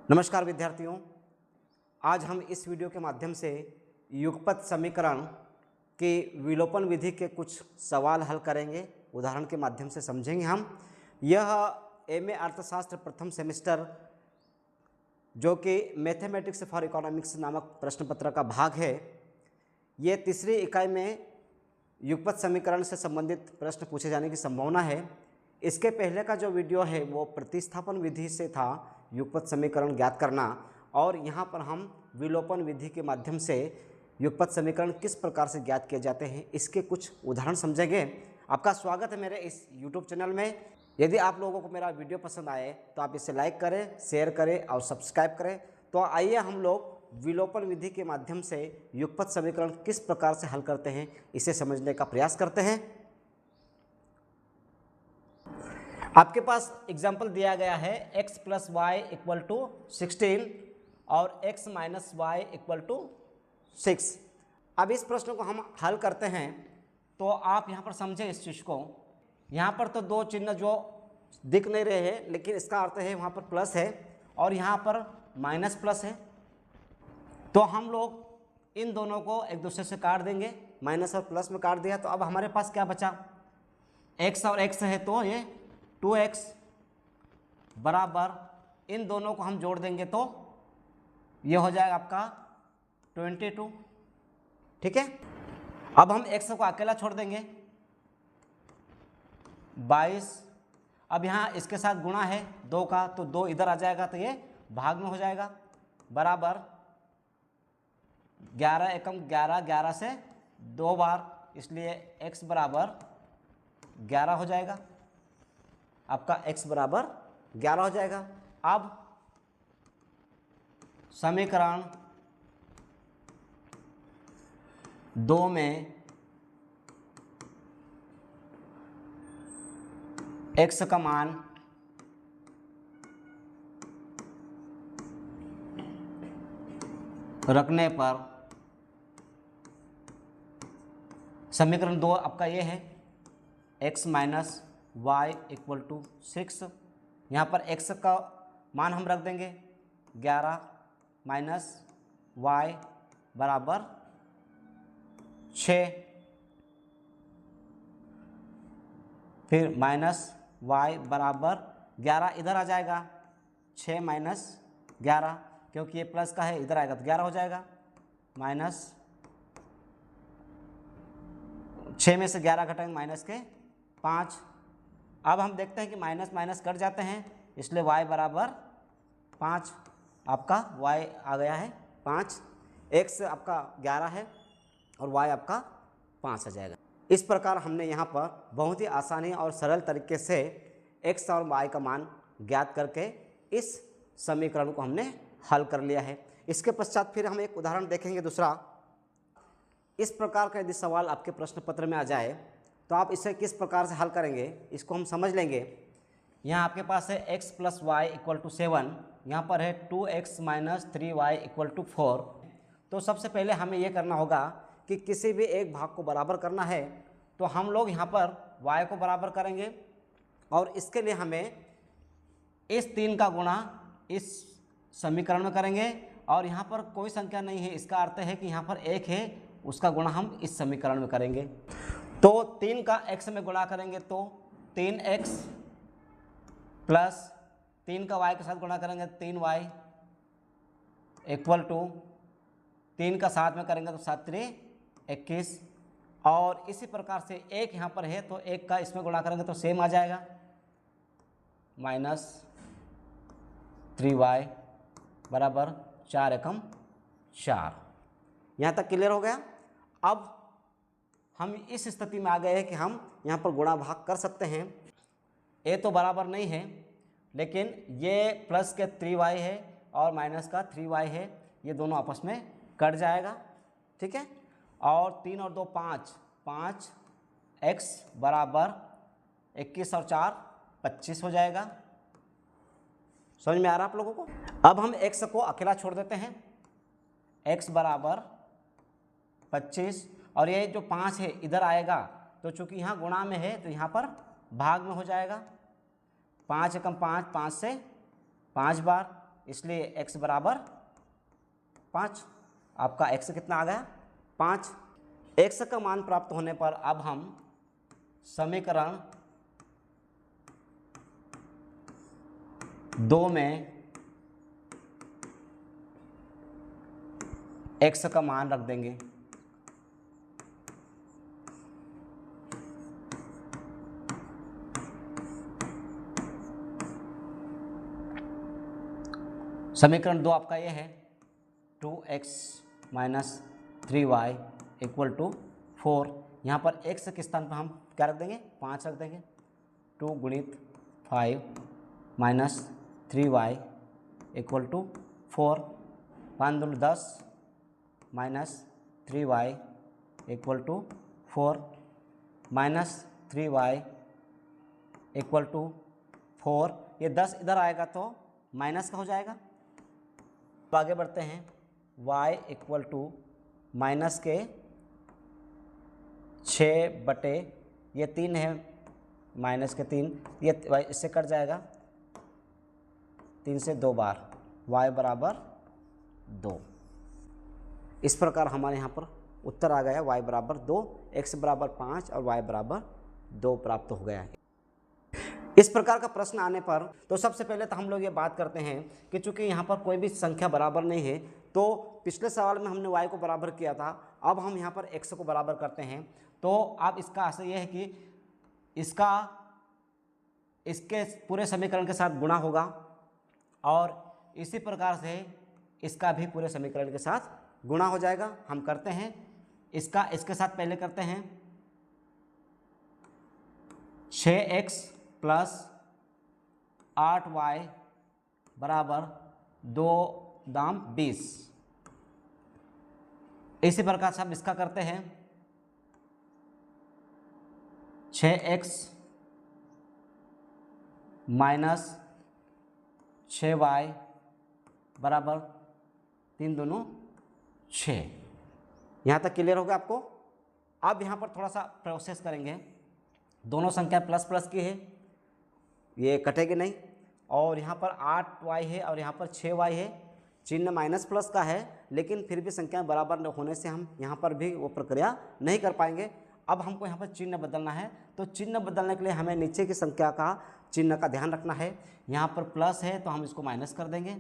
नमस्कार विद्यार्थियों, आज हम इस वीडियो के माध्यम से युगपत समीकरण की विलोपन विधि के कुछ सवाल हल करेंगे। उदाहरण के माध्यम से समझेंगे हम। यह एमए अर्थशास्त्र प्रथम सेमेस्टर जो कि मैथमेटिक्स फॉर इकोनॉमिक्स नामक प्रश्न पत्र का भाग है, ये तीसरी इकाई में युगपत समीकरण से संबंधित प्रश्न पूछे जाने की संभावना है। इसके पहले का जो वीडियो है वो प्रतिस्थापन विधि से था, युगपत समीकरण ज्ञात करना, और यहाँ पर हम विलोपन विधि के माध्यम से युगपत समीकरण किस प्रकार से ज्ञात किए जाते हैं इसके कुछ उदाहरण समझेंगे। आपका स्वागत है मेरे इस YouTube चैनल में। यदि आप लोगों को मेरा वीडियो पसंद आए तो आप इसे लाइक करें, शेयर करें और सब्सक्राइब करें। तो आइए हम लोग विलोपन विधि के माध्यम से युगपत समीकरण किस प्रकार से हल करते हैं इसे समझने का प्रयास करते हैं। आपके पास एग्जाम्पल दिया गया है x plus y equal to 16 और x minus y equal to 6। अब इस प्रश्न को हम हल करते हैं तो आप यहाँ पर समझें इस चीज़ को। यहाँ पर तो दो चिन्ह जो दिख नहीं रहे हैं, लेकिन इसका अर्थ है वहाँ पर प्लस है और यहाँ पर माइनस प्लस है। तो हम लोग इन दोनों को एक दूसरे से काट देंगे, माइनस और प्लस में काट दिया। तो अब हमारे पास क्या बचा, x और x है तो ये 2x बराबर, इन दोनों को हम जोड़ देंगे तो ये हो जाएगा आपका 22। ठीक है। अब हम x को अकेला छोड़ देंगे 22। अब यहाँ इसके साथ गुणा है 2 का, तो 2 इधर आ जाएगा तो ये भाग में हो जाएगा, बराबर 11 एकम 11, 11 से 2 बार, इसलिए x बराबर 11 हो जाएगा। आपका x बराबर 11 हो जाएगा। अब समीकरण 2 में x का मान रखने पर समीकरण 2 आपका ये है x minus y equal to 6। यहाँ पर x का मान हम रख देंगे 11 माइनस वाई बराबर 6, फिर माइनस वाई बराबर 11 इधर आ जाएगा, 6 माइनस 11, क्योंकि ये प्लस का है, इधर आएगा तो 11 हो जाएगा, माइनस 6 में से 11 घटाएंगे माइनस के 5। अब हम देखते हैं कि माइनस माइनस कट जाते हैं, इसलिए y बराबर 5। आपका y आ गया है 5, x आपका 11 है और y आपका 5 आ जाएगा। इस प्रकार हमने यहाँ पर बहुत ही आसानी और सरल तरीके से x और y का मान ज्ञात करके इस समीकरण को हमने हल कर लिया है। इसके पश्चात फिर हम एक उदाहरण देखेंगे दूसरा। इस प्रकार का यदि सवाल आपके प्रश्न पत्र में आ जाए तो आप इसे किस प्रकार से हल करेंगे इसको हम समझ लेंगे। यहाँ आपके पास है x plus y equal to 7, यहाँ पर है 2x minus 3y equal to 4। तो सबसे पहले हमें यह करना होगा कि किसी भी एक भाग को बराबर करना है, तो हम लोग यहाँ पर y को बराबर करेंगे और इसके लिए हमें इस 3 का गुणा इस समीकरण में करेंगे और यहाँ पर कोई संख्या नहीं है, इसका अर्थ है कि यहाँ पर 1 है, उसका गुणा हम इस समीकरण में करेंगे। तो 3 का x में गुणा करेंगे तो 3x प्लस 3 का y के साथ गुणा करेंगे 3y इक्वल टू 3 का 7 में करेंगे तो 7 3 21। और इसी प्रकार से 1 यहाँ पर है तो 1 का इसमें गुणा करेंगे तो सेम आ जाएगा, माइनस 3y बराबर 4 एकम 4। यहाँ तक क्लियर हो गया। अब हम इस स्थिति में आ गए हैं कि हम यहाँ पर गुणा भाग कर सकते हैं। a तो बराबर नहीं है, लेकिन ये प्लस के 3y है और माइनस का 3y है, ये दोनों आपस में कट जाएगा। ठीक है। और 3 और 2 5, 5x बराबर 21 और 4 25 हो जाएगा। समझ में आ रहा आप लोगों को। अब हम x को अकेला छोड़ देते हैं, x बराबर 25 और ये जो 5 है इधर आएगा, तो चूंकि यहाँ गुणा में है तो यहाँ पर भाग में हो जाएगा। 5 एकम 5, 5 से 5 बार, इसलिए x बराबर 5। आपका x कितना आ गया 5। x का मान प्राप्त होने पर अब हम समीकरण 2 में x का मान रख देंगे। समीकरण 2 आपका ये है 2x minus 3y equal to 4। यहाँ पर x के स्थान पर हम क्या रख देंगे 5 रख देंगे। 2 गुणित 5 माइनस 3y इक्वल टू 4। 5 दूनी 10 minus 3y equal to 4 minus 3y equal to 4। ये 10 इधर आएगा तो माइनस का हो जाएगा। तो आगे बढ़ते हैं। y इक्वल टू माइनस के 6 बटे ये 3 है, माइनस के 3, ये इससे कट जाएगा 3 से 2 बार, y बराबर 2। इस प्रकार हमारे यहाँ पर उत्तर आ गया y बराबर 2, x बराबर 5 और y बराबर 2 प्राप्त हो गया है। इस प्रकार का प्रश्न आने पर तो सबसे पहले तो हम लोग ये बात करते हैं कि चूंकि यहाँ पर कोई भी संख्या बराबर नहीं है, तो पिछले सवाल में हमने y को बराबर किया था, अब हम यहाँ पर x को बराबर करते हैं। तो अब इसका आशय यह है कि इसका इसके पूरे समीकरण के साथ गुणा होगा और इसी प्रकार से इसका भी पूरे समीकरण के साथ गुणा हो जाएगा। हम करते हैं इसका इसके साथ पहले करते हैं 6x प्लस 8y बराबर 2 दाम 20। इसी प्रकार से हम इसका करते हैं 6x माइनस 6y बराबर 3 दूनी 6। यहाँ तक क्लियर होगा आपको। अब यहाँ पर थोड़ा सा प्रोसेस करेंगे। दोनों संख्या प्लस प्लस की है, ये कटेगी नहीं, और यहाँ पर 8y है और यहाँ पर 6y है। चिन्ह माइनस प्लस का है, लेकिन फिर भी संख्या बराबर न होने से हम यहाँ पर भी वो प्रक्रिया नहीं कर पाएंगे। अब हमको यहाँ पर चिन्ह बदलना है, तो चिन्ह बदलने के लिए हमें नीचे की संख्या का चिन्ह का ध्यान रखना है। यहाँ पर प्लस है तो हम इसको माइनस कर देंगे,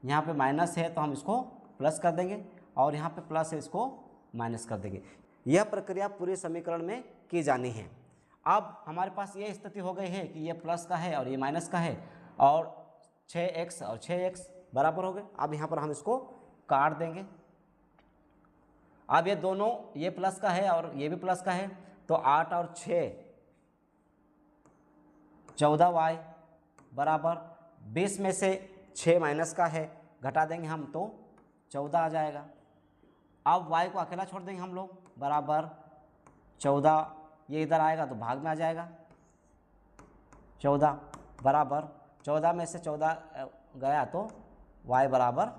यहाँ पे माइनस है तो हम इसको प्लस कर देंगे, और यहाँ पे प्लस है इसको माइनस कर देंगे। यह प्रक्रिया पूरे समीकरण में की जानी है। अब हमारे पास ये स्थिति हो गई है कि ये प्लस का है और ये माइनस का है, और 6x और 6x बराबर हो गए। अब यहाँ पर हम इसको काट देंगे। अब ये दोनों, ये प्लस का है और ये भी प्लस का है, तो 8 और 6 14y बराबर 20 में से 6 माइनस का है, घटा देंगे हम तो 14 आ जाएगा। अब y को अकेला छोड़ देंगे हम लोग, बराबर 14, ये इधर आएगा तो भाग में आ जाएगा 14 बराबर 14 में से 14 गया तो y बराबर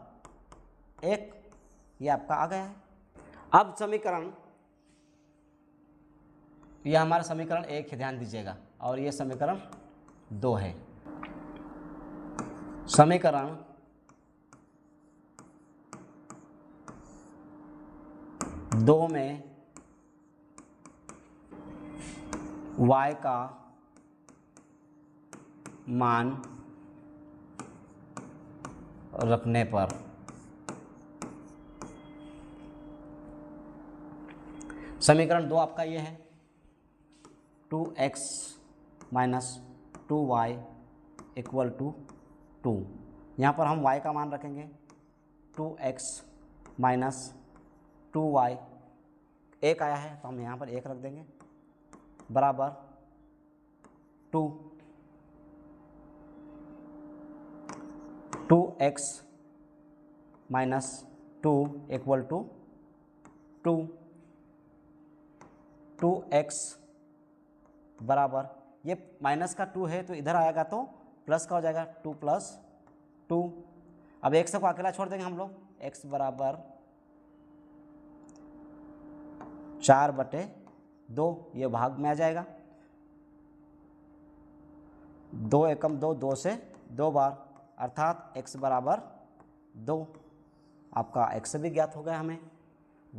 1, ये आपका आ गया है। अब समीकरण, यह हमारा समीकरण 1 है, ध्यान दीजिएगा, और ये समीकरण 2 है। समीकरण दो में y का मान रखने पर समीकरण 2 आपका ये है 2x minus 2y equal to 2। यहाँ पर हम y का मान रखेंगे 2x माइनस 2y, 1 आया है तो हम यहाँ पर 1 रख देंगे, बराबर 2। 2x minus 2 equal to 2। 2x बराबर, ये माइनस का 2 है तो इधर आएगा तो प्लस का हो जाएगा, 2 प्लस 2। अब x को अकेला छोड़ देंगे हम लोग, x बराबर 4 बटे 2, ये भाग में आ जाएगा। 2 एकम 2, 2 से 2 बार, अर्थात x बराबर 2, आपका x भी ज्ञात हो गया हमें,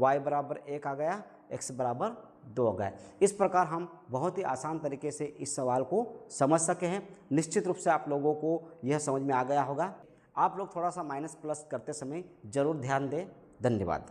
y बराबर 1 आ गया, x बराबर 2 आ गया। इस प्रकार हम बहुत ही आसान तरीके से इस सवाल को समझ सके हैं। निश्चित रूप से आप लोगों को यह समझ में आ गया होगा। आप लोग थोड़ा सा माइनस प्लस करते समय ज़रूर ध्यान दें। धन्यवाद।